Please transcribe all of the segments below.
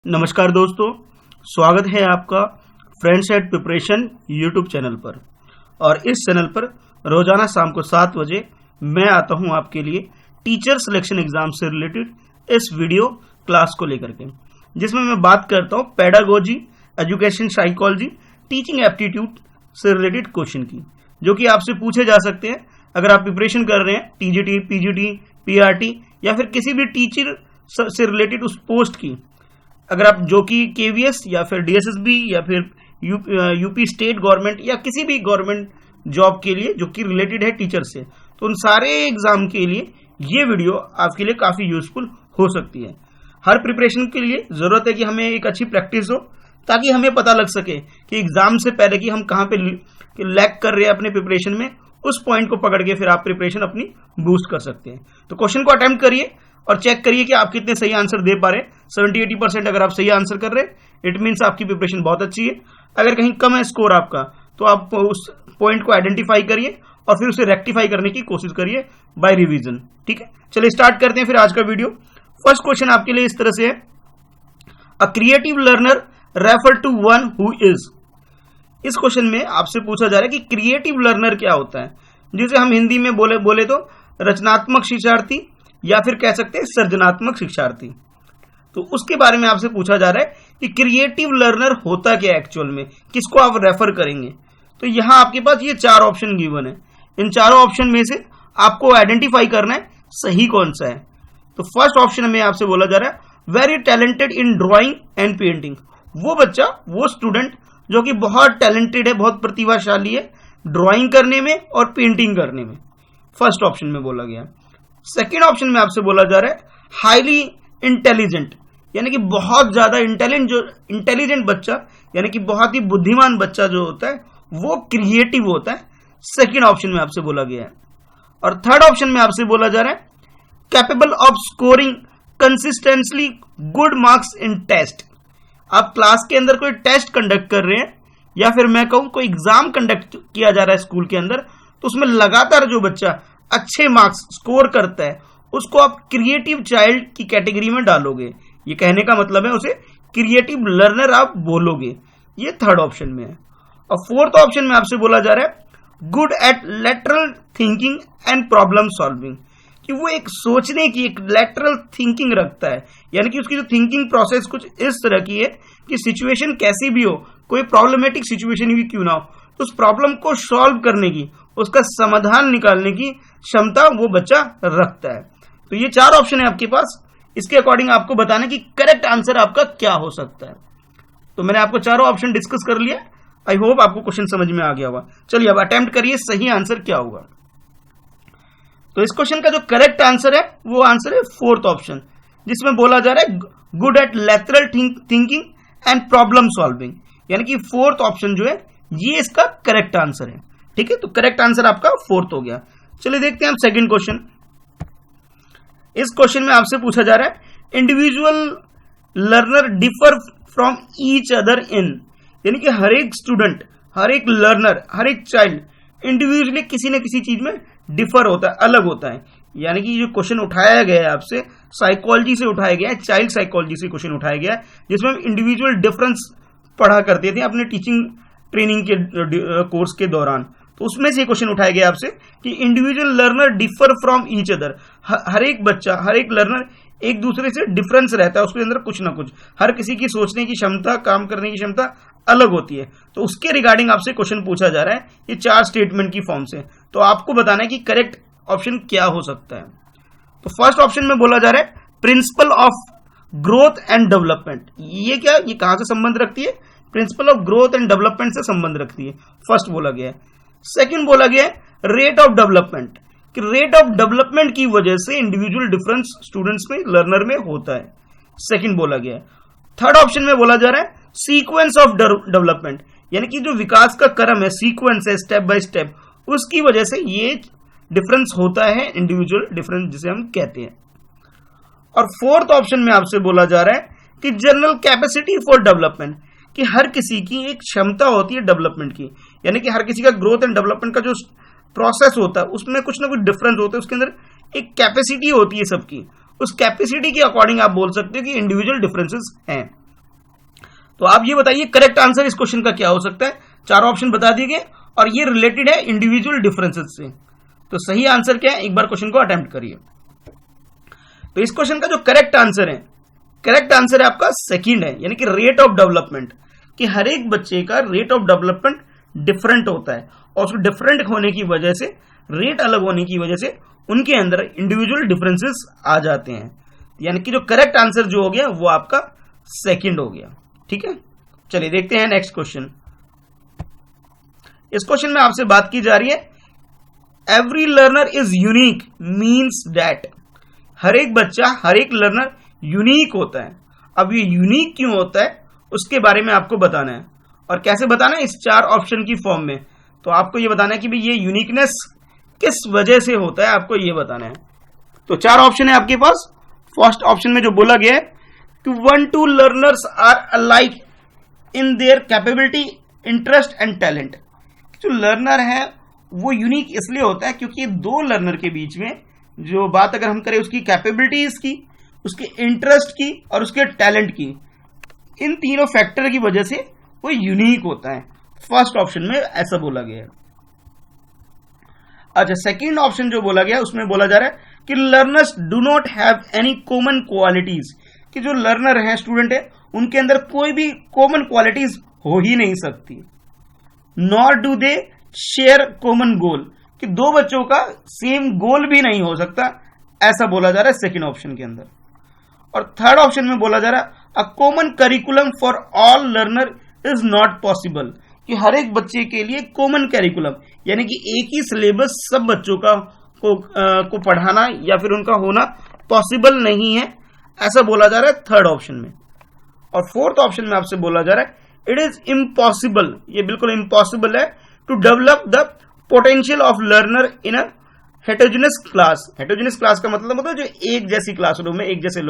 नमस्कार दोस्तों, स्वागत है आपका friends at preparation YouTube channel पर। और इस चैनल पर रोजाना शाम को 7 बजे मैं आता हूं आपके लिए टीचर सिलेक्शन एग्जाम से रिलेटेड इस वीडियो क्लास को लेकर के, जिसमें मैं बात करता हूं pedagogy, education psychology, teaching aptitude से रिलेटेड क्वेश्चन की, जो कि आपसे पूछे जा सकते हैं अगर आप प्रिपरेशन कर रहे हैं टीजीटी, पीजीटी, पीआरटी या फिर किसी भी टीचर से रिलेटेड उस पोस्ट की। अगर आप जो कि केवीएस या फिर डीएसएसबी या फिर यूपी स्टेट गवर्नमेंट या किसी भी गवर्नमेंट जॉब के लिए जो कि रिलेटेड है टीचर से, तो उन सारे एग्जाम के लिए ये वीडियो आपके लिए काफी यूजफुल हो सकती है। हर प्रिपरेशन के लिए जरूरत है कि हमें एक अच्छी प्रैक्टिस हो, ताकि हमें पता लग सके कि एग्जाम से पहले कि हम कहाँ पे लैग कर रहे हैं अपने प्रिपरेशन में, उस पॉइंट को पकड़ के फिर आप प्रिपरेशन अपनी बूस्ट कर सकते हैं। तो क्वेश्चन को अटेम्प्ट करिए और चेक करिए कि आप कितने सही आंसर दे पा रहे हैं। 70-80% अगर आप सही आंसर कर रहे हैं, इट मीन्स आपकी प्रिपरेशन बहुत अच्छी है। अगर कहीं कम है स्कोर आपका, तो आप उस पॉइंट को आइडेंटिफाई करिए और फिर उसे रेक्टिफाई करने की कोशिश करिए बाय रिवीजन। ठीक है, चलिए स्टार्ट करते हैं फिर आज का वीडियो। फर्स्ट क्वेश्चन आपके लिए इस तरह से है, a creative learner refer to one who is. इस क्वेश्चन में आपसे पूछा जा रहा है कि क्रिएटिव लर्नर क्या होता है, जिसे हम हिंदी में बोले तो रचनात्मक शिक्षार्थी या फिर कह सकते हैं सृजनात्मक शिक्षार्थी। तो उसके बारे में आपसे पूछा जा रहा है कि क्रिएटिव लर्नर होता क्या एक्चुअल में, किसको आप रेफर करेंगे। तो यहां आपके पास ये 4 ऑप्शन गिवन है। इन चारों ऑप्शन में से आपको आइडेंटिफाई करना है सही कौन सा है। तो फर्स्ट ऑप्शन में आपसे बोला जा रहा है very talented in drawing and painting. वो बच्चा, वो स्टूडेंट जो कि बहुत टैलेंटेड है, बहुत प्रतिभाशाली है ड्राइंग करने में और पेंटिंग करने में, फर्स्ट ऑप्शन में बोला गया। सेकेंड ऑप्शन में आपसे बोला जा रहा है हाईली इंटेलिजेंट, यानी कि बहुत ज्यादा इंटेलिजेंट बच्चा, यानी कि बहुत ही बुद्धिमान बच्चा जो होता है वो क्रिएटिव होता है, सेकेंड ऑप्शन में आपसे बोला गया है। और थर्ड ऑप्शन में आपसे बोला जा रहा है capable of scoring consistently good marks in test. आप क्लास के अंदर कोई टेस्ट कंडक्ट कर रहे हैं या फिर मैं कहूं कोई एग्जाम कंडक्ट किया जा रहा है स्कूल के अंदर, तो उसमें लगातार जो बच्चा अच्छे मार्क्स स्कोर करता है उसको आप क्रिएटिव चाइल्ड की कैटेगरी में डालोगे। ये कहने का मतलब है उसे क्रिएटिव लर्नर आप बोलोगे। ये थर्ड ऑप्शन में है। और फोर्थ ऑप्शन में आपसे बोला जा रहा है good at lateral thinking and problem solving, कि वो एक सोचने की एक लैटरल थिंकिंग रखता है, यानी कि उसकी जो थिंकिंग प्रोसेस कुछ इस तरह की है कि सिचुएशन कैसी भी हो, कोई प्रॉब्लमेटिक सिचुएशन भी क्यों ना हो, तो उस प्रॉब्लम को सॉल्व करने की, उसका समाधान निकालने की क्षमता वो बच्चा रखता है। तो ये 4 ऑप्शन है आपके पास, इसके अकॉर्डिंग आपको बताना कि करेक्ट आंसर आपका क्या हो सकता है। तो मैंने आपको चारों ऑप्शन डिस्कस कर लिया। आई होप आपको क्वेश्चन समझ में आ गया होगा। चलिए अब अटेम्प्ट करिए सही आंसर क्या होगा। तो इस क्वेश्चन का जो करेक्ट आंसर है वो आंसर है फोर्थ ऑप्शन, जिसमें बोला जा रहा है good at lateral thinking and problem solving, यानी कि फोर्थ ऑप्शन जो है ये इसका करेक्ट आंसर है। ठीक है, तो करेक्ट आंसर आपका फोर्थ हो गया। चलिए देखते हैं हम सेकंड क्वेश्चन। इस क्वेश्चन में आपसे पूछा जा रहा है individual learner differ from each other in, यानी कि हर एक स्टूडेंट, हर एक लर्नर, हर एक चाइल्ड इंडिविजुअली किसी न किसी चीज में डिफर होता है, अलग होता है। यानी कि जो क्वेश्चन उठाया गया है आपसे साइकोलॉजी से उठाया गया है, चाइल्ड साइकोलॉजी से क्वेश्चन उठाया गया है, जिसमें हम इंडिविजुअल डिफरेंस पढ़ा करते थे अपने टीचिंग ट्रेनिंग के कोर्स के दौरान। तो उसमें से क्वेश्चन उठाया गया आपसे कि individual learner differ from each other. हर एक बच्चा, हर एक लर्नर एक दूसरे से डिफरेंस रहता है, उसके अंदर कुछ ना कुछ, हर किसी की सोचने की क्षमता, काम करने की क्षमता अलग होती है। तो उसके रिगार्डिंग आपसे क्वेश्चन पूछा जा रहा है ये 4 स्टेटमेंट की फॉर्म से। तो आपको बताना है कि करेक्ट ऑप्शन क्या हो सकता है। तो फर्स्ट ऑप्शन में बोला जा रहा है principle of growth and development. ये क्या, ये कहां से संबंध रखती है? Principle of growth and development से संबंध रखती है, फर्स्ट बोला गया है। सेकंड बोला गया है रेट ऑफ डेवलपमेंट, कि रेट ऑफ डेवलपमेंट की वजह से इंडिविजुअल डिफरेंस स्टूडेंट्स में, लर्नर में होता है, सेकंड बोला गया है। थर्ड ऑप्शन में बोला जा रहा है सीक्वेंस ऑफ डेवलपमेंट, यानी कि जो विकास का क्रम है, सीक्वेंस है, स्टेप बाय स्टेप, उसकी वजह से ये डिफरेंस होता है, इंडिविजुअल डिफरेंस जिसे हम कहते हैं। और फोर्थ ऑप्शन में आपसे बोला जा रहा है कि जनरल कैपेसिटी फॉर डेवलपमेंट, कि हर किसी की एक क्षमता होती है डेवलपमेंट की, यानी कि हर किसी का ग्रोथ एंड डेवलपमेंट का जो प्रोसेस होता है उसमें कुछ ना कुछ डिफरेंस होता है, उसके अंदर एक कैपेसिटी होती है सबकी, उस कैपेसिटी के अकॉर्डिंग आप बोल सकते हो कि इंडिविजुअल डिफरेंसेस हैं। तो आप ये बताइए करेक्ट आंसर इस क्वेश्चन का क्या हो सकता है। चारों ऑप्शन बता दिए गए और ये रिलेटेड है इंडिविजुअल डिफरेंसेस से। तो सही आंसर क्या है, एक बार क्वेश्चन को अटेम्प्ट करिए। तो इस क्वेश्चन का जो करेक्ट आंसर है आपका सेकंड है, यानी कि रेट ऑफ डेवलपमेंट, कि हर एक बच्चे का रेट ऑफ डेवलपमेंट डिफरेंट होता है और उसको डिफरेंट होने की वजह से, रेट अलग होने की वजह से उनके अंदर इंडिविजुअल डिफरेंसेस आ जाते हैं। यानी कि जो करेक्ट आंसर जो हो गया वो आपका सेकंड हो गया। ठीक है, चलिए देखते हैं नेक्स्ट क्वेश्चन। इस क्वेश्चन में आपसे बात की जा रही है every learner is unique means that, हर एक बच्चा, हर एक लर्नर यूनिक होता है। अब ये यूनिक क्यों होता है उसके बारे में आपको बताना है, और कैसे बताना है, इस चार ऑप्शन की फॉर्म में। तो आपको ये बताना है कि भाई ये यूनिकनेस किस वजह से होता है, आपको ये बताना है। तो चार ऑप्शन है आपके पास। फर्स्ट ऑप्शन में जो बोला गया है कि 1-2 learners are alike in their capability, interest and talent. जो लर्नर है वो यूनिक इसलिए होता है क्योंकि दो लर्नर के बीच में जो बात अगर हम करें उसकी कैपेबिलिटीज की, उसके इंटरेस्ट की और उसके टैलेंट की, इन तीनों फैक्टर की वजह से वो यूनिक होता है। फर्स्ट ऑप्शन में ऐसा बोला गया है। अच्छा, सेकंड ऑप्शन जो बोला गया उसमें बोला जा रहा है कि learners do not have any common qualities, कि जो लर्नर है, स्टूडेंट है, उनके अंदर कोई भी कॉमन क्वालिटीज हो ही नहीं सकती। Nor do they share common goal, कि दो बच्चों का सेम गोल भी नहीं हो सकता, ऐसा बोला जा रहा है सेकंड ऑप्शन के अंदर। और थर्ड ऑप्शन में बोला जा रहा है a common curriculum for all learner is not possible, कि हर एक बच्चे के लिए कॉमन करिकुलम यानी कि एक ही सिलेबस सब बच्चों का को पढ़ाना या फिर उनका होना पॉसिबल नहीं है, ऐसा बोला जा रहा है थर्ड ऑप्शन में। और फोर्थ ऑप्शन में आपसे बोला जा रहा है इट इज इम्पॉसिबल, ये बिल्कुल इम्पॉसिबल है to develop the potential of learner in a heterogeneous class. Heterogeneous class का मतलब होता है जो एक जैसी क्लासरूम में एक जैसे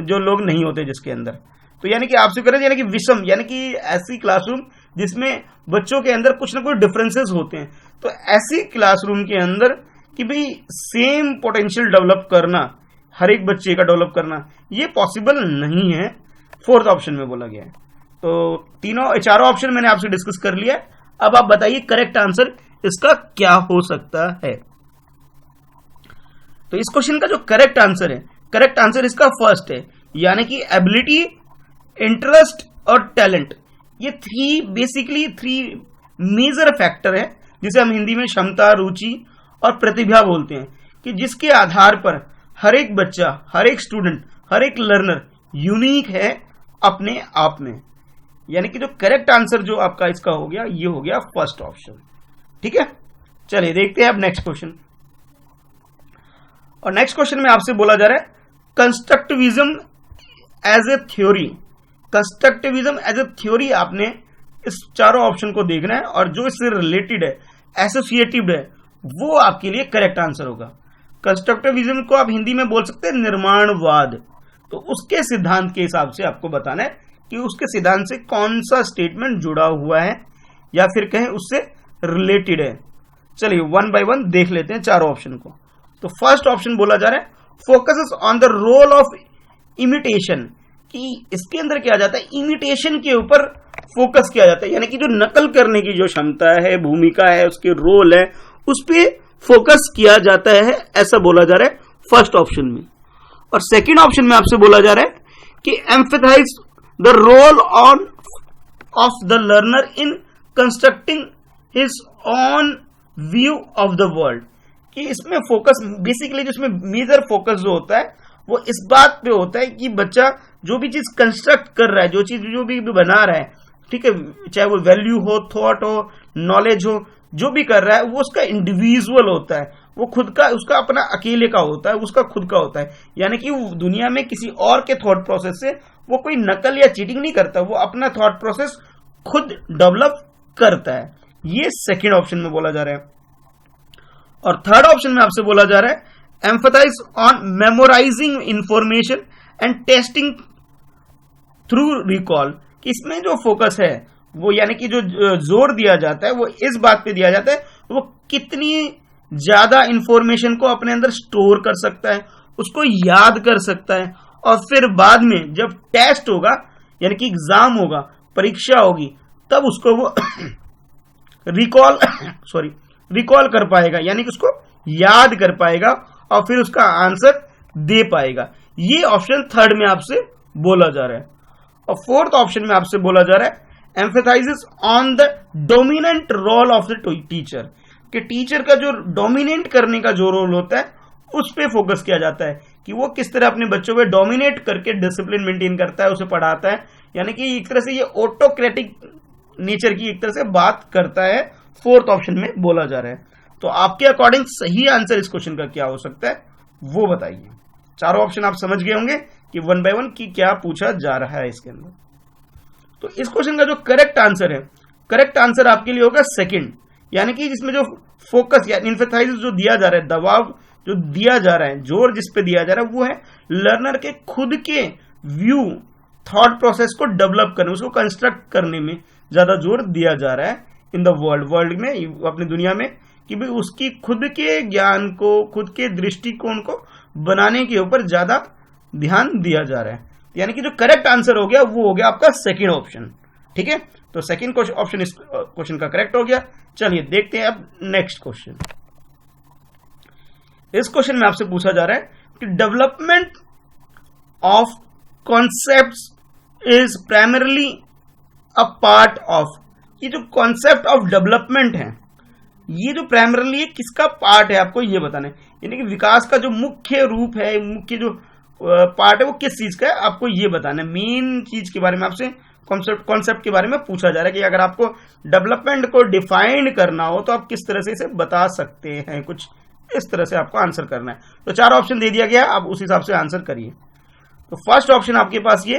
जो लोग नहीं होते जिसके अंदर, तो यानी कि आपसे करें यानी कि विषम, यानी कि ऐसी क्लासरूम जिसमें बच्चों के अंदर कुछ ना कुछ डिफरेंसेस होते हैं। तो ऐसी क्लासरूम के अंदर कि भाई सेम पोटेंशियल डेवलप करना, हर एक बच्चे का डेवलप करना, ये पॉसिबल नहीं है, फोर्थ ऑप्शन में बोला गया है। तो चारों ऑप्शन मैंने आपसे डिस्कस कर लिया। अब आप बताइए करेक्ट आंसर इसका क्या हो सकता है। तो इस क्वेश्चन का जो करेक्ट आंसर इसका फर्स्ट है, यानी कि एबिलिटी, इंटरेस्ट और टैलेंट, ये बेसिकली थ्री मेजर फैक्टर है जिसे हम हिंदी में क्षमता, रुचि और प्रतिभा बोलते हैं, कि जिसके आधार पर हर एक बच्चा, हर एक स्टूडेंट, हर एक लर्नर यूनिक है अपने आप में। यानी कि जो करेक्ट आंसर जो आपका इसका हो गया, ये हो गया फर्स्ट ऑप्शन। ठीक है, चलिए देखते हैं अब नेक्स्ट क्वेश्चन। और नेक्स्ट क्वेश्चन में आपसे बोला जा रहा है constructivism as a theory. Constructivism as a theory आपने इस चारों ऑप्शन को देखना है और जो इससे रिलेटेड है, एसोसिएटिव है, वो आपके लिए करेक्ट आंसर होगा। कंस्ट्रक्टिविज्म को आप हिंदी में बोल सकते हैं निर्माणवाद। तो उसके सिद्धांत के हिसाब से आपको बताना है कि उसके सिद्धांत से कौन सा स्टेटमेंट जुड़ा हुआ है या फिर कहें उससे रिलेटेड है। चलिए वन बाय वन देख लेते हैं चारों ऑप्शन को। तो फर्स्ट ऑप्शन बोला जा रहा है focuses on the role of imitation, कि इसके अंदर क्या जाता है, इमिटेशन के ऊपर फोकस किया जाता है, यानी कि जो नकल करने की जो क्षमता है, भूमिका है, उसके रोल है, उस पर फोकस किया जाता है, ऐसा बोला जा रहा है फर्स्ट ऑप्शन में। और सेकंड ऑप्शन में आपसे बोला जा रहा है कि emphasise the role of the learner in constructing his own view of the world, कि इसमें फोकस बेसिकली जिसमें मेजर फोकस जो होता है वो इस बात पे होता है कि बच्चा जो भी चीज कंस्ट्रक्ट कर रहा है, जो भी बना रहा है, ठीक है, चाहे वो वैल्यू हो, थॉट हो, नॉलेज हो, जो भी कर रहा है वो उसका इंडिविजुअल होता है, वो खुद का, उसका अपना अकेले का होता है, उसका खुद का होता है। यानी कि दुनिया में किसी और के थॉट प्रोसेस से वो कोई नकल या चीटिंग नहीं करता, वो अपना थॉट प्रोसेस खुद डेवलप करता है। ये सेकेंड ऑप्शन में बोला जा रहा है। और थर्ड ऑप्शन में आपसे बोला जा रहा है emphasise on memorising information and testing through recall, कि इसमें जो फोकस है वो, यानी कि जो जोर दिया जाता है वो इस बात पे दिया जाता है वो कितनी ज्यादा इंफॉर्मेशन को अपने अंदर स्टोर कर सकता है, उसको याद कर सकता है, और फिर बाद में जब टेस्ट होगा यानी कि एग्जाम होगा परीक्षा होगी तब उसको वो रिकॉल कर पाएगा, यानी कि उसको याद कर पाएगा और फिर उसका आंसर दे पाएगा। ये ऑप्शन थर्ड में आपसे बोला जा रहा है। और फोर्थ ऑप्शन में आपसे बोला जा रहा है emphasises on the dominant role of the teacher, कि टीचर का जो डोमिनेट करने का जो रोल होता है उस पे फोकस किया जाता है कि वो किस तरह अपने बच्चों पे डोमिनेट करके डिसिप्लिन मेंटेन करता है, उसे पढ़ाता है, यानी कि एक तरह से ये ऑटोक्रेटिक नेचर की एक तरह से बात करता है। फोर्थ ऑप्शन में बोला जा रहा है। तो आपके अकॉर्डिंग सही आंसर इस क्वेश्चन का क्या हो सकता है वो बताइए। चारों ऑप्शन आप समझ गए होंगे कि वन बाय वन की क्या पूछा जा रहा है इसके अंदर। तो इस क्वेश्चन का जो करेक्ट आंसर है, करेक्ट आंसर आपके लिए होगा सेकंड, यानी कि जिसमें जो फोकस या एम्फेसाइज जो दिया जा रहा है, दबाव जो दिया जा रहा है, जोर जिस पे दिया जा रहा है वो है लर्नर के खुद के व्यू थॉट प्रोसेस को डेवलप करने, उसको कंस्ट्रक्ट करने में ज्यादा जोर दिया जा रहा है इन द वर्ल्ड में, अपनी दुनिया में, कि भाई उसकी खुद के ज्ञान को, खुद के दृष्टिकोण को बनाने के ऊपर ज्यादा ध्यान दिया जा रहा है। यानी कि जो करेक्ट आंसर हो गया वो हो गया आपका सेकंड ऑप्शन। ठीक है, तो सेकंड ऑप्शन इस क्वेश्चन का करेक्ट हो गया। चलिए देखते हैं अब नेक्स्ट क्वेश्चन। इस क्वेश्चन में आपसे पूछा जा रहा है कि development of concepts is primarily a part of, ये जो कॉन्सेप्ट ऑफ डेवलपमेंट है, ये जो प्राइमरली किसका पार्ट है आपको ये बताना है, यानी कि विकास का जो मुख्य रूप है, मुख्य जो पार्ट है वो किस चीज का है आपको ये बताना है। मेन चीज के बारे में आपसे कॉन्सेप्ट के बारे में पूछा जा रहा है कि अगर आपको डेवलपमेंट को डिफाइन करना हो तो आप किस तरह से इसे बता सकते हैं, कुछ इस तरह से आपको आंसर करना है। तो चार ऑप्शन दे दिया गया, आप उस हिसाब से आंसर करिए। तो फर्स्ट ऑप्शन आपके पास ये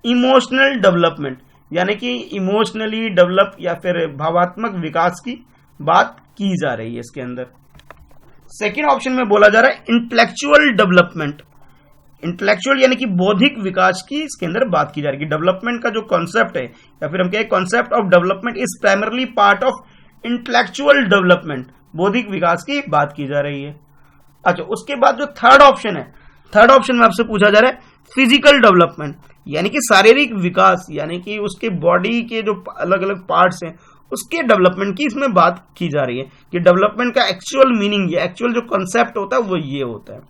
इमोशनल डेवलपमेंट, यानी कि इमोशनली डेवलप या फिर भावात्मक विकास की बात की जा रही है इसके अंदर। सेकेंड ऑप्शन में बोला जा रहा है इंटेलेक्चुअल डेवलपमेंट, इंटेलेक्चुअल यानी कि बौद्धिक विकास की इसके अंदर बात की जा रही है। डेवलपमेंट का जो कॉन्सेप्ट है या फिर हम कहें concept of development is primarily part of intellectual development, बौद्धिक विकास की बात की जा रही है। अच्छा, उसके बाद जो थर्ड ऑप्शन है, थर्ड ऑप्शन में आपसे पूछा जा रहा है फिजिकल डेवलपमेंट, यानी कि शारीरिक विकास, यानी कि उसके बॉडी के जो अलग अलग पार्ट्स हैं उसके डेवलपमेंट की इसमें बात की जा रही है कि डेवलपमेंट का एक्चुअल मीनिंग, या एक्चुअल जो कॉन्सेप्ट होता है वो ये होता है।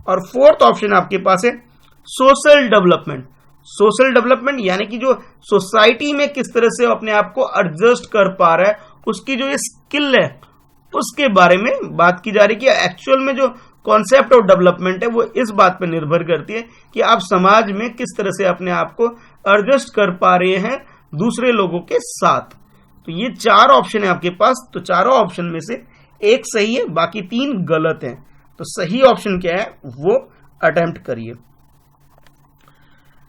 और फोर्थ ऑप्शन आपके पास है सोशल डेवलपमेंट, सोशल डेवलपमेंट यानी कि जो सोसाइटी में किस तरह से अपने आप को एडजस्ट कर पा रहा है, उसकी जो ये स्किल है उसके बारे में बात की जा रही है कि एक्चुअल में जो कॉन्सेप्ट ऑफ डेवलपमेंट है वो इस बात पर निर्भर करती है कि आप समाज में किस तरह से अपने आप को एडजस्ट कर पा रहे हैं दूसरे लोगों के साथ। तो ये चार ऑप्शन है आपके पास, तो चारों ऑप्शन में से एक सही है, बाकी तीन गलत हैं। तो सही ऑप्शन क्या है वो अटेम्प्ट करिए।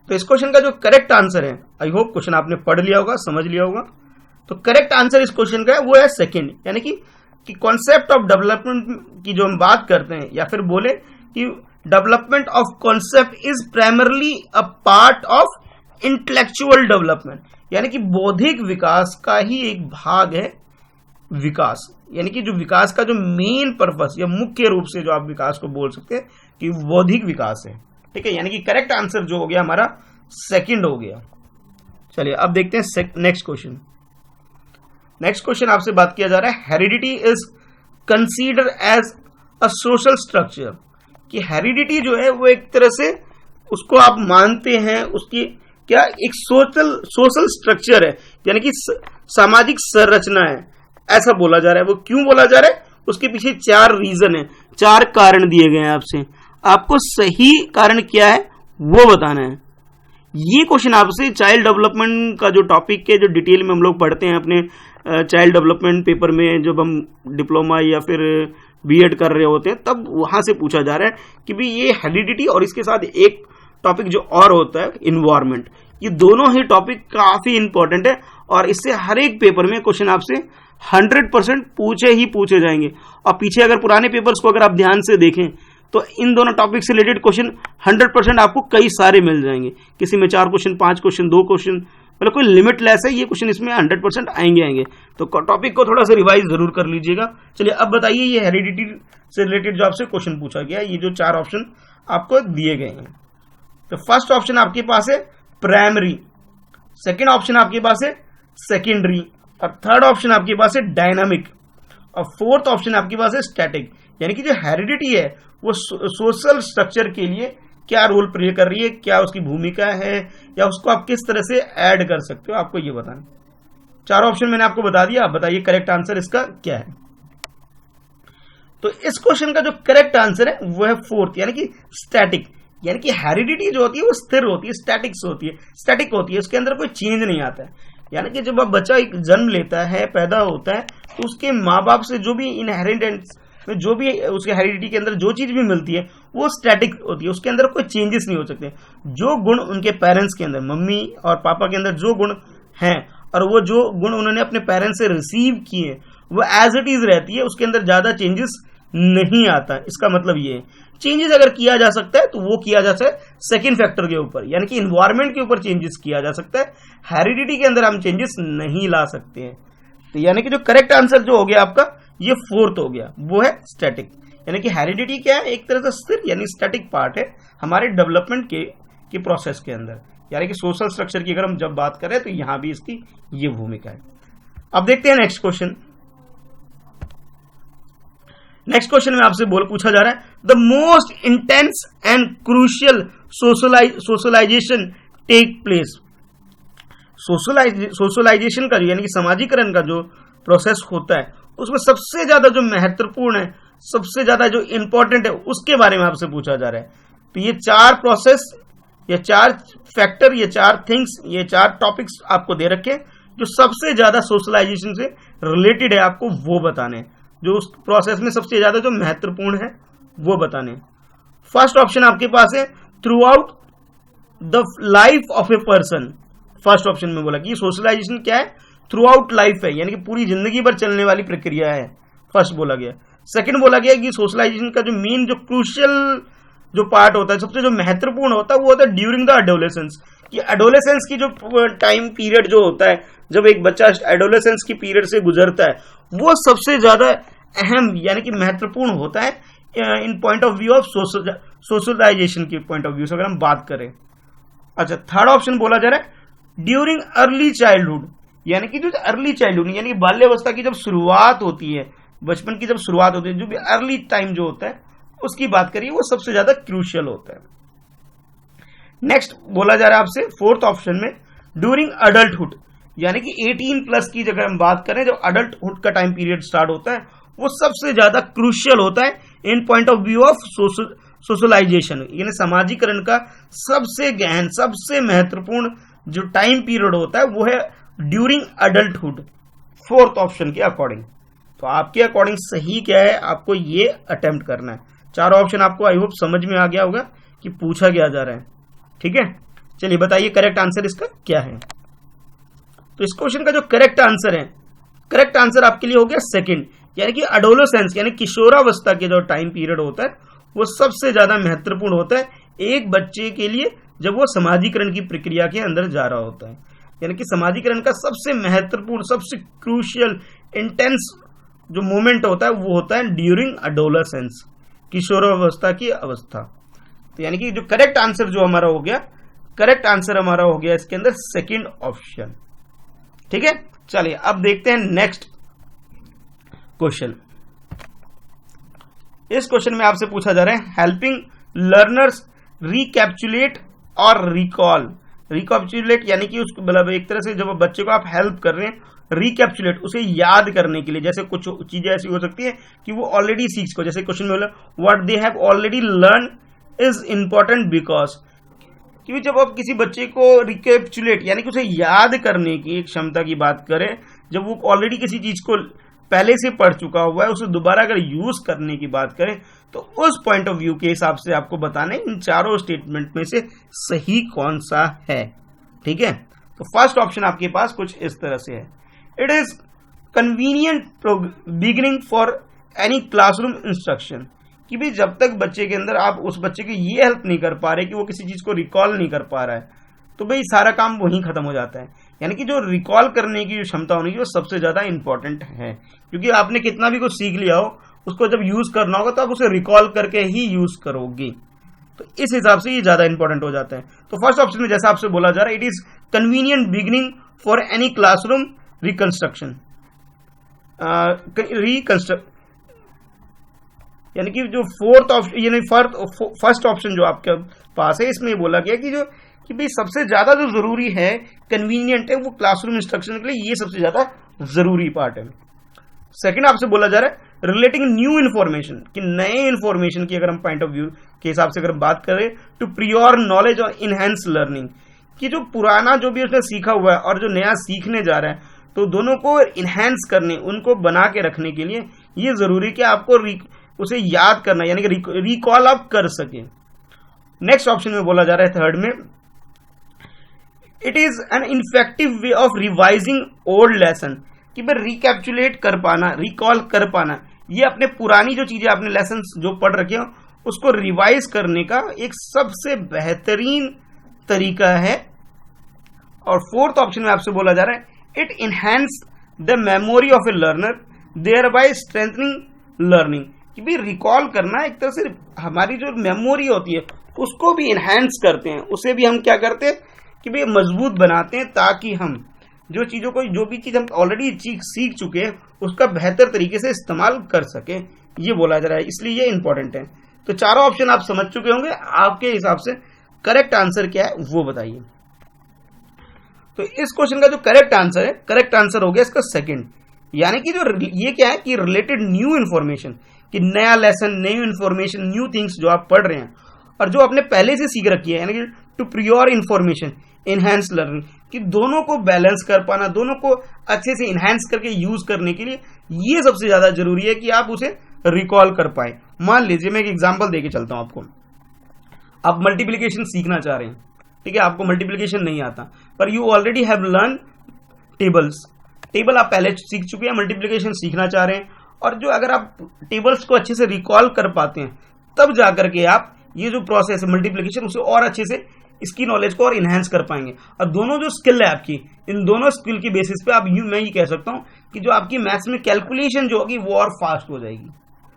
तो इस क्वेश्चन का जो करेक्ट आंसर है, आई होप क्वेश्चन आपने पढ़ लिया होगा, समझ लिया होगा। तो करेक्ट आंसर इस क्वेश्चन का है वो है सेकंड, यानी कि कॉन्सेप्ट ऑफ डेवलपमेंट की जो हम बात करते हैं, या फिर बोले कि development of concept is primarily a part of intellectual development, यानी कि बौद्धिक विकास का ही एक भाग है विकास, यानी कि जो विकास का जो मेन पर्पस या मुख्य रूप से जो आप विकास को बोल सकते हैं कि बौद्धिक विकास है। ठीक है, यानी कि करेक्ट आंसर जो हो गया हमारा सेकंड हो गया। चलिए अब देखते हैं नेक्स्ट क्वेश्चन। नेक्स्ट क्वेश्चन आपसे बात किया जा रहा है heredity is consider as a social structure, कि हेरिडिटी जो है वो एक तरह से उसको आप मानते हैं उसकी क्या एक सोशल स्ट्रक्चर है, यानी कि सामाजिक संरचना है, ऐसा बोला जा रहा है। वो क्यों बोला जा रहा है, उसके पीछे चार रीजन है, चार कारण दिए गए हैं आपसे, आपको सही कारण क्या है वो बताना है। ये क्वेश्चन आपसे चाइल्ड डेवलपमेंट का जो टॉपिक के जो डिटेल में हम लोग पढ़ते हैं अपने चाइल्ड डेवलपमेंट पेपर में, जब हम डिप्लोमा या फिर बीएड कर रहे होते हैं तब वहां से पूछा जा रहा है कि भाई ये हेरिडिटी और इसके साथ एक टॉपिक जो और होता है इन्वायरमेंट, ये दोनों ही टॉपिक काफी इंपॉर्टेंट है और इससे हर एक पेपर में क्वेश्चन आपसे 100% पूछे जाएंगे। और पीछे अगर पुराने पेपर्स को अगर आप ध्यान से देखें तो इन दोनों टॉपिक से रिलेटेड क्वेश्चन 100% आपको कई सारे मिल जाएंगे, किसी में 4 क्वेश्चन, 5 क्वेश्चन, 2 क्वेश्चन, मतलब कोई लिमिटलेस है, ये क्वेश्चन इसमें 100% आएंगे। तो टॉपिक को थोड़ा सा रिवाइज जरूर कर लीजिएगा। चलिए अब बताइए ये हेरिडिटी से रिलेटेड जो आपसे क्वेश्चन पूछा गया, ये जो 4 ऑप्शन आपको दिए गए हैं। तो फर्स्ट ऑप्शन आपके पास है प्राइमरी, सेकेंड ऑप्शन आपके पास है सेकेंडरी, और थर्ड ऑप्शन आपके पास है डायनामिक, और फोर्थ ऑप्शन आपके पास है स्टैटिक। यानी कि जो हेरिडिटी है वो सोशल स्ट्रक्चर के लिए क्या रोल प्ले कर रही है, क्या उसकी भूमिका है, या उसको आप किस तरह से ऐड कर सकते हो, आपको ये बताना। चार ऑप्शन मैंने आपको बता दिया, आप बताइए करेक्ट आंसर इसका क्या है। तो इस क्वेश्चन का जो करेक्ट आंसर है वो है फोर्थ, यानी कि स्टैटिक। यानी कि हेरिडिटी जो होती है वो स्थिर होती है, स्टैटिक होती है, उसके अंदर कोई चेंज नहीं आता है। यानी कि जब बच्चा एक जन्म लेता है, पैदा होता है, तो उसके माँ बाप से जो भी इनहेरिटेंस में जो भी उसके हेरिडिटी के अंदर जो चीज भी मिलती है वो स्टैटिक होती है, उसके अंदर कोई चेंजेस नहीं हो सकते। जो गुण उनके पेरेंट्स के अंदर, मम्मी और पापा के अंदर जो गुण हैं, और वो जो गुण उन्होंने अपने पेरेंट्स से रिसीव किए वो एज इट इज रहती है, उसके अंदर ज्यादा चेंजेस नहीं आता। इसका मतलब ये है चेंजेस अगर किया जा सकता है तो वो किया जा सकता है सेकेंड फैक्टर के ऊपर, यानी कि इन्वायरमेंट के ऊपर चेंजेस किया जा सकता है। हेरिडिटी के अंदर हम चेंजेस नहीं ला सकते हैं। तो यानी कि जो करेक्ट आंसर जो हो गया आपका ये फोर्थ हो गया, वो है स्टैटिक। यानी कि हेरिडिटी क्या है, एक तरह से स्थिर यानी स्टैटिक पार्ट है हमारे डेवलपमेंट के प्रोसेस के अंदर। यानी कि सोशल स्ट्रक्चर की अगर हम जब बात करें तो यहां भी इसकी ये भूमिका है। अब देखते हैं नेक्स्ट क्वेश्चन। नेक्स्ट क्वेश्चन में आपसे पूछा जा रहा है, the most intense and crucial socialisation take place. Socialisation का यानी कि समाजीकरण का जो प्रोसेस होता है उसमें सबसे ज्यादा जो महत्वपूर्ण है, सबसे ज्यादा जो इंपॉर्टेंट है, उसके बारे में आपसे पूछा जा रहा है। तो ये चार प्रोसेस, ये चार फैक्टर, ये चार थिंग्स, ये चार टॉपिक्स आपको दे रखे जो सबसे ज्यादा सोशलाइजेशन से रिलेटेड है, आपको वो बताने, जो उस प्रोसेस में सबसे ज्यादा जो महत्वपूर्ण है वो बताने। फर्स्ट ऑप्शन आपके पास है through out the life of a person. First option में बोला कि सोशलाइजेशन क्या है, थ्रू आउट लाइफ है, यानी कि पूरी जिंदगी भर चलने वाली प्रक्रिया है, फर्स्ट बोला गया। सेकंड बोला गया कि सोशलाइजेशन का जो मेन जो क्रूशियल जो पार्ट होता है, सबसे जो महत्वपूर्ण होता है वो होता है ड्यूरिंग द एडोलेसेंस। कि एडोलेसेंस की जो टाइम पीरियड जो होता है, जब एक बच्चा एडोलेसेंस की पीरियड से गुजरता है, वो सबसे ज्यादा अहम यानी कि महत्वपूर्ण होता है in point of view of socialisation के पॉइंट ऑफ व्यू से अगर हम बात करें। अच्छा, थर्ड ऑप्शन बोला जा रहा है ड्यूरिंग अर्ली चाइल्डहुड, यानी कि जो अर्ली चाइल्डहुड यानी कि बाल्यावस्था की जब शुरुआत होती है, बचपन की जब शुरुआत होती है, जो भी अर्ली टाइम जो होता है उसकी बात करिए, वो सबसे ज्यादा क्रूशियल होता है। नेक्स्ट बोला जा रहा है आपसे फोर्थ ऑप्शन में ड्यूरिंग अडल्टहुड, यानी कि 18 प्लस की अगर हम बात करें, जब अडल्टहुड का टाइम पीरियड स्टार्ट होता है वो सबसे ज्यादा क्रूशियल होता है in point of view of socialisation, यानी समाजीकरण का सबसे गहन, सबसे महत्वपूर्ण जो टाइम पीरियड होता है वो है ड्यूरिंग अडल्टहुड, फोर्थ ऑप्शन के अकॉर्डिंग। तो आपके अकॉर्डिंग सही क्या है, आपको ये अटेम्प्ट करना है। चारों ऑप्शन आपको आई होप समझ में आ गया होगा कि पूछा गया जा रहा है। ठीक है, चलिए बताइए करेक्ट आंसर इसका क्या है। तो इस क्वेश्चन का जो करेक्ट आंसर है, करेक्ट आंसर आपके लिए हो गया सेकंड, यानी कि एडोलेसेंस यानी किशोरावस्था के जो टाइम पीरियड होता है वो सबसे ज्यादा महत्वपूर्ण होता है एक बच्चे के लिए, जब वो समाजीकरण की प्रक्रिया के अंदर जा रहा होता है। यानी कि समाजीकरण का सबसे महत्वपूर्ण, सबसे क्रूशियल, इंटेंस जो मोमेंट होता है वो होता है ड्यूरिंग एडोलेसेंस, किशोरावस्था की अवस्था। तो यानी कि जो करेक्ट आंसर जो हमारा हो गया, करेक्ट आंसर हमारा हो गया इसके अंदर सेकंड ऑप्शन। ठीक है, चलिए अब देखते हैं नेक्स्ट क्वेश्चन। इस क्वेश्चन में आपसे पूछा जा रहा है हेल्पिंग लर्नर्स रिकैप्चुलेट और रिकॉल। रिकैप्चुलेट यानी कि उसको मतलब एक तरह से जब बच्चे को आप हेल्प कर रहे हैं, रिकैप्चुलेट उसे याद करने के लिए, जैसे कुछ चीजें ऐसी हो सकती है कि वो ऑलरेडी सीख को, जैसे क्वेश्चन में बोला what they have already learn is important because, क्योंकि जब आप किसी बच्चे को रिकैप्चुलेट यानी कि उसे याद करने की एक क्षमता की बात करें, जब वो ऑलरेडी किसी चीज को पहले से पढ़ चुका हुआ है, उसे दोबारा अगर यूज करने की बात करें, तो उस पॉइंट ऑफ व्यू के हिसाब से आपको बताना है इन चारों स्टेटमेंट में से सही कौन सा है। ठीक है, तो फर्स्ट ऑप्शन आपके पास कुछ इस तरह से है, it is convenient beginning for any classroom instruction, कि भी जब तक बच्चे के अंदर आप उस बच्चे की ये हेल्प नहीं कर पा रहे कि वो किसी चीज को रिकॉल नहीं कर पा रहा है, तो भाई सारा काम वहीं खत्म हो जाता है। यानी कि जो रिकॉल करने की जो क्षमता होनी चाहिए वो सबसे ज्यादा इंपॉर्टेंट है, क्योंकि आपने कितना भी कुछ सीख लिया हो, उसको जब यूज करना होगा तो आप उसे रिकॉल करके ही यूज करोगे। तो इस हिसाब से ये ज्यादा इंपॉर्टेंट हो जाता है। तो फर्स्ट ऑप्शन में जैसा आपसे बोला जा रहा है, it is convenient beginning for any classroom reconstruction. यानी कि जो फोर्थ ऑप्शन यानी फर्स्ट ऑप्शन जो आपके पास है, इसमें बोला गया कि भाई सबसे ज्यादा जो जरूरी है, कन्वीनियंट है, वो क्लासरूम इंस्ट्रक्शन के लिए ये सबसे ज्यादा जरूरी पार्ट है। सेकंड आपसे बोला जा रहा है रिलेटिंग न्यू इन्फॉर्मेशन, कि नए इन्फॉर्मेशन की अगर हम पॉइंट ऑफ व्यू के हिसाब से अगर बात करें, टू प्रियोर नॉलेज और इनहेंस लर्निंग, कि जो पुराना जो भी उसने सीखा हुआ है और जो नया सीखने जा रहा है, तो दोनों को इनहेंस करने, उनको बना के रखने के लिए ये जरूरी कि आपको उसे याद करना, यानी कि रिकॉल आप कर सके। नेक्स्ट ऑप्शन में बोला जा रहा है थर्ड में, it is an effective way of revising old lesson, कि भाई रिकैप्चुलेट कर पाना, रिकॉल कर पाना, ये अपने पुरानी जो चीजें आपने लेसन जो पढ़ रखे हो उसको रिवाइज करने का एक सबसे बेहतरीन तरीका है। और फोर्थ ऑप्शन में आपसे बोला जा रहा है, it enhance the memory of a learner thereby strengthening learning, कि भाई रिकॉल करना एक तरह से हमारी जो मेमोरी होती है उसको भी इनहेंस करते हैं, उसे भी हम क्या करते हैं कि भाई मजबूत बनाते हैं, ताकि हम जो चीजों को, जो भी चीज हम ऑलरेडी सीख चुके हैं उसका बेहतर तरीके से इस्तेमाल कर सके, ये बोला जा रहा है, इसलिए ये इंपॉर्टेंट है। तो चारों ऑप्शन आप समझ चुके होंगे, आपके हिसाब से करेक्ट आंसर क्या है वो बताइए। तो इस क्वेश्चन का जो करेक्ट आंसर है, करेक्ट आंसर हो गया इसका सेकंड, यानी कि जो ये क्या है कि रिलेटेड न्यू इन्फॉर्मेशन, कि नया lesson, new information, new things जो आप पढ़ रहे हैं और जो आपने पहले से सीख रखी है, यानी कि to prior information enhance learning, कि दोनों को बैलेंस कर पाना, दोनों को अच्छे से इनहेंस करके यूज करने के लिए ये सबसे ज्यादा जरूरी है कि आप उसे रिकॉल कर पाए। मान लीजिए मैं एक एग्जांपल देके चलता हूं आपको, आप मल्टीप्लिकेशन सीखना चाह रहे हैं, ठीक है, आपको मल्टीप्लिकेशन नहीं आता, पर you already have learn tables, table आप पहले सीख चुके हैं, मल्टीप्लिकेशन सीखना चाह रहे हैं, और जो अगर आप टेबल्स को अच्छे से रिकॉल कर पाते हैं, तब जाकर के आप ये जो प्रोसेस है मल्टीप्लिकेशन, उसे और अच्छे से इसकी नॉलेज को और इनहेंस कर पाएंगे। और दोनों जो स्किल है आपकी, इन दोनों स्किल की बेसिस पे आप मैं ये कह सकता हूं कि जो आपकी मैथ्स में कैलकुलेशन जो होगी वो और फास्ट हो जाएगी,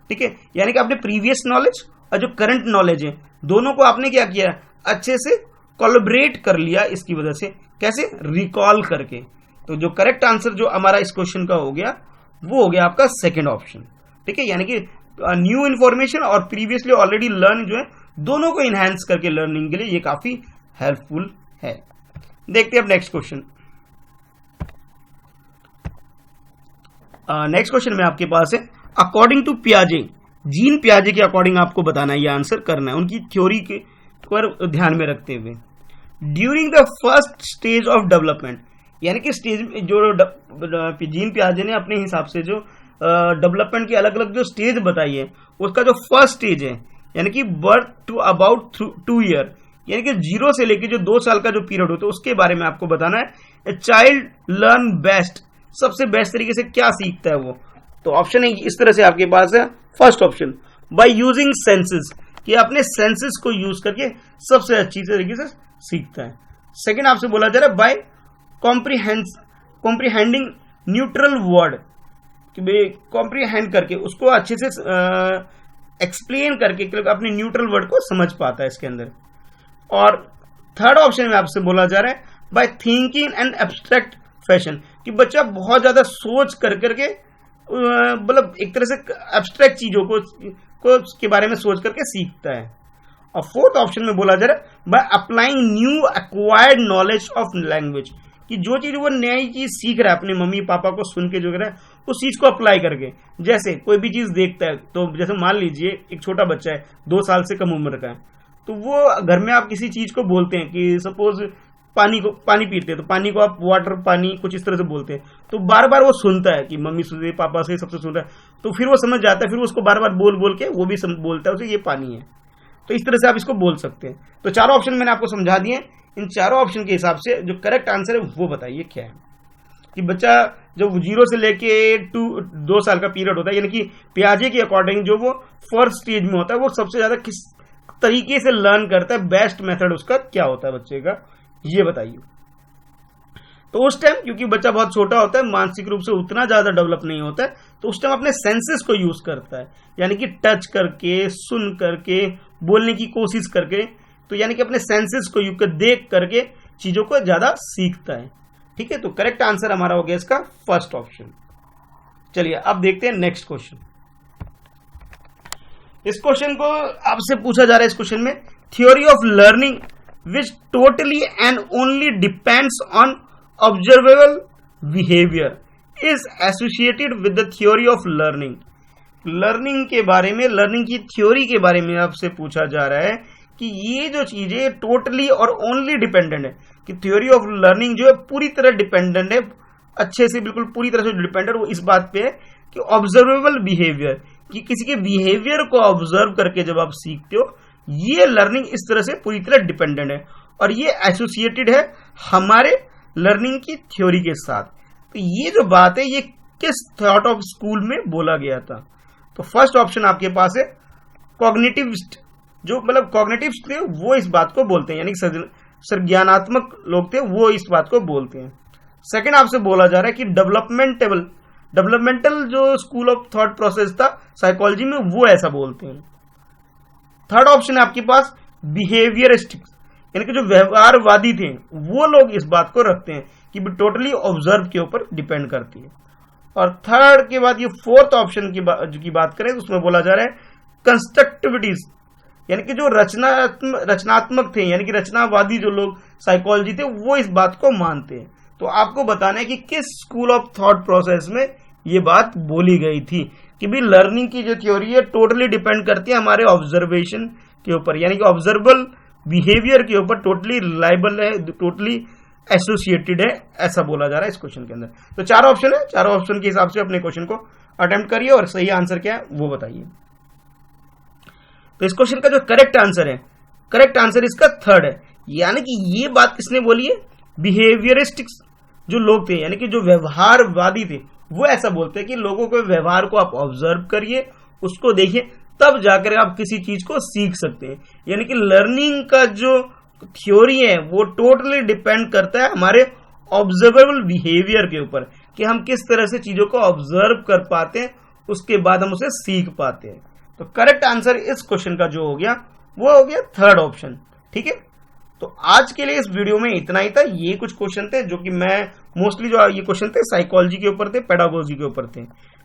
ठीक है। यानी कि आपने प्रीवियस नॉलेज और जो करंट नॉलेज है, दोनों को आपने क्या किया, अच्छे से कोलैबोरेट कर लिया, इसकी वजह से कैसे, रिकॉल करके। तो जो करेक्ट आंसर जो हमारा इस क्वेश्चन का हो गया, वो हो गया आपका सेकेंड ऑप्शन, ठीक है। यानी कि न्यू इन्फॉर्मेशन और प्रीवियसली ऑलरेडी लर्न जो है, दोनों को इनहेंस करके लर्निंग के लिए ये काफी हेल्पफुल है। देखते हैं अब नेक्स्ट क्वेश्चन। नेक्स्ट क्वेश्चन में आपके पास है, अकॉर्डिंग टू पियाजे, जीन पियाजे के अकॉर्डिंग आपको बताना है, ये आंसर करना है, उनकी थ्योरी के पर ध्यान में रखते हुए। During the first stage of development, यानी कि स्टेज जो जीन पियाजे ने अपने हिसाब से जो डेवलपमेंट की अलग अलग जो स्टेज बताई है, उसका जो फर्स्ट स्टेज है, यानी कि बर्थ टू अबाउट 2 ईयर, यानी कि 0 से लेके जो 2 साल का जो पीरियड होता है, उसके बारे में आपको बताना है। चाइल्ड लर्न बेस्ट, सबसे बेस्ट तरीके से क्या सीखता है वो। तो ऑप्शन इस तरह से आपके पास है, first option by using senses, कि अपने सेंसेस को यूज करके सबसे अच्छी तरीके से सीखता है। सेकंड आपसे बोला जा रहा है बाय कॉम्प्रीहेंडिंग न्यूट्रल वर्ड, कि भाई कॉम्प्रीहेंड करके उसको अच्छे से एक्सप्लेन करके अपने न्यूट्रल वर्ड को समझ पाता है इसके अंदर। और थर्ड ऑप्शन में आपसे बोला जा रहा है by thinking and abstract fashion, कि बच्चा बहुत ज्यादा सोच कर करके, मतलब एक तरह से एब्स्ट्रैक्ट चीजों को के बारे में सोच करके सीखता है। और फोर्थ ऑप्शन में बोला जा रहा है by applying new acquired knowledge of language, कि जो चीज वो नई चीज सीख रहा है अपने मम्मी पापा को सुन के जो कर रहा है, उस चीज को अप्लाई करके। जैसे कोई भी चीज देखता है, तो जैसे मान लीजिए एक छोटा बच्चा है, 2 साल से कम उम्र का है, तो वो घर में आप किसी चीज को बोलते हैं कि सपोज पानी पीते हैं, तो पानी को आप वाटर, पानी कुछ इस तरह से बोलते हैं, तो बार बार वो सुनता है कि मम्मी से, पापा से, सबसे सुन रहा है, तो फिर वो समझ जाता है, फिर वो उसको बार बार बोल बोल के वो भी बोलता है उसे ये पानी है। तो इस तरह से आप इसको बोल सकते हैं। तो चारों ऑप्शन मैंने आपको समझा दिए। इन चारों ऑप्शन के हिसाब से जो करेक्ट आंसर है वो बताइए क्या है। कि बच्चा जब 0 से लेके 2 साल का पीरियड होता है, यानी कि पियाजे के अकॉर्डिंग जो वो फर्स्ट स्टेज में होता है, वो सबसे ज्यादा किस तरीके से लर्न करता है, बेस्ट मेथड उसका क्या होता है बच्चे का, ये बताइए। तो उस टाइम क्योंकि बच्चा बहुत छोटा होता है, मानसिक रूप से उतना ज्यादा डेवलप नहीं होता है, तो उस टाइम अपने सेंसेस को यूज करता है, यानी कि टच करके, सुन करके, बोलने की कोशिश करके, तो यानी कि अपने सेंसेस को यूज कर, देख करके चीजों को ज्यादा सीखता है। ठीक है, तो करेक्ट आंसर हमारा हो गया इसका फर्स्ट ऑप्शन। चलिए अब देखते हैं नेक्स्ट क्वेश्चन। इस क्वेश्चन को आपसे पूछा जा रहा है, इस क्वेश्चन में theory of learning which totally and only depends on observable behaviour is associated with the theory of learning. Learning के बारे में, लर्निंग की थ्योरी के बारे में आपसे पूछा जा रहा है कि ये जो चीजें टोटली और ओनली डिपेंडेंट है, कि थ्योरी ऑफ लर्निंग जो है पूरी तरह डिपेंडेंट है, अच्छे से बिल्कुल पूरी तरह से डिपेंडेंट वो इस बात पे है कि ऑब्जर्वेबल बिहेवियर, कि किसी के बिहेवियर को ऑब्जर्व करके जब आप सीखते हो, ये लर्निंग इस तरह से पूरी तरह डिपेंडेंट है और ये एसोसिएटेड है हमारे लर्निंग की थ्योरी के साथ। तो ये जो बात है ये किस थॉट ऑफ स्कूल में बोला गया था? तो फर्स्ट ऑप्शन आपके पास है कॉग्निटिविस्ट, जो मतलब कॉग्निटिविस्ट थे वो इस बात को बोलते हैं, यानी संज्ञानात्मक लोग थे वो इस बात को बोलते हैं। सेकंड आपसे बोला जा रहा है कि डेवलपमेंटल जो स्कूल ऑफ थॉट प्रोसेस था साइकोलॉजी में, वो ऐसा बोलते हैं। थर्ड ऑप्शन है आपके पास बिहेवियरिस्टिक्स, यानी कि जो व्यवहारवादी थे वो लोग इस बात को रखते हैं कि टोटली ऑब्जर्व के ऊपर डिपेंड करती है। और थर्ड के बाद ये फोर्थ ऑप्शन की बात करें तो उसमें बोला जा रहा है कंस्ट्रक्टिविटीज, यानी कि जो रचनात्मक थे, यानी कि रचनावादी जो लोग साइकोलॉजी थे वो इस बात को मानते हैं। तो आपको बताना है कि किस स्कूल ऑफ थॉट प्रोसेस में ये बात बोली गई थी कि भी लर्निंग की जो थ्योरी है टोटली डिपेंड करती है हमारे ऑब्जर्वेशन के ऊपर, यानी कि ऑब्जर्वेबल बिहेवियर के ऊपर टोटली रिलायबल है, टोटली एसोसिएटेड है, ऐसा बोला जा रहा है इस क्वेश्चन के अंदर। तो चार ऑप्शन है, चारों ऑप्शन के हिसाब से अपने क्वेश्चन को अटेम्प्ट करिए और सही आंसर क्या है वो बताइए। तो इस क्वेश्चन का जो करेक्ट आंसर है, करेक्ट आंसर इसका थर्ड है, यानी कि ये बात किसने बोली है? बिहेवियरिस्टिक्स जो लोग थे, यानी कि जो व्यवहारवादी थे वो ऐसा बोलते हैं कि लोगों के व्यवहार को आप ऑब्जर्व करिए, उसको देखिए, तब जाकर आप किसी चीज को सीख सकते हैं। यानी कि लर्निंग का जो थ्योरी है वो टोटली डिपेंड करता है हमारे ऑब्जर्वेबल बिहेवियर के ऊपर, कि हम किस तरह से चीजों को ऑब्जर्व कर पाते हैं, उसके बाद हम उसे सीख पाते हैं। तो करेक्ट आंसर इस क्वेश्चन का जो हो गया वो हो गया थर्ड ऑप्शन। ठीक है, तो आज के लिए इस वीडियो में इतना ही था। ये कुछ क्वेश्चन थे जो कि मैं मोस्टली जो ये क्वेश्चन थे साइकोलॉजी के ऊपर थे, पेडागोजी के ऊपर थे।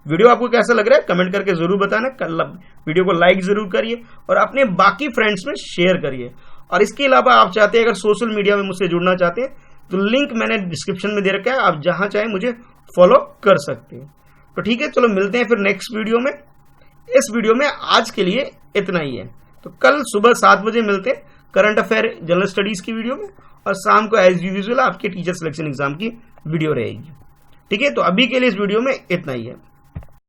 वीडियो आपको कैसा लग रहा है कमेंट करके जरूर बताना, वीडियो को लाइक जरूर करिए और अपने बाकी फ्रेंड्स में शेयर करिए। और इसके अलावा आप चाहते हैं अगर सोशल मीडिया में मुझसे जुड़ना चाहते हैं तो लिंक मैंने डिस्क्रिप्शन में दे रखा है, आप जहां चाहें मुझे फॉलो कर सकते हैं। तो ठीक है, चलो मिलते हैं फिर नेक्स्ट वीडियो में। इस वीडियो में आज के लिए इतना ही है। तो कल सुबह 7 बजे मिलते हैं करंट अफेयर जनरल स्टडीज की वीडियो में, और शाम को एज यूजुअल आपके टीचर सिलेक्शन एग्जाम की वीडियो रहेगी। ठीक है, तो अभी के लिए इस वीडियो में इतना ही है।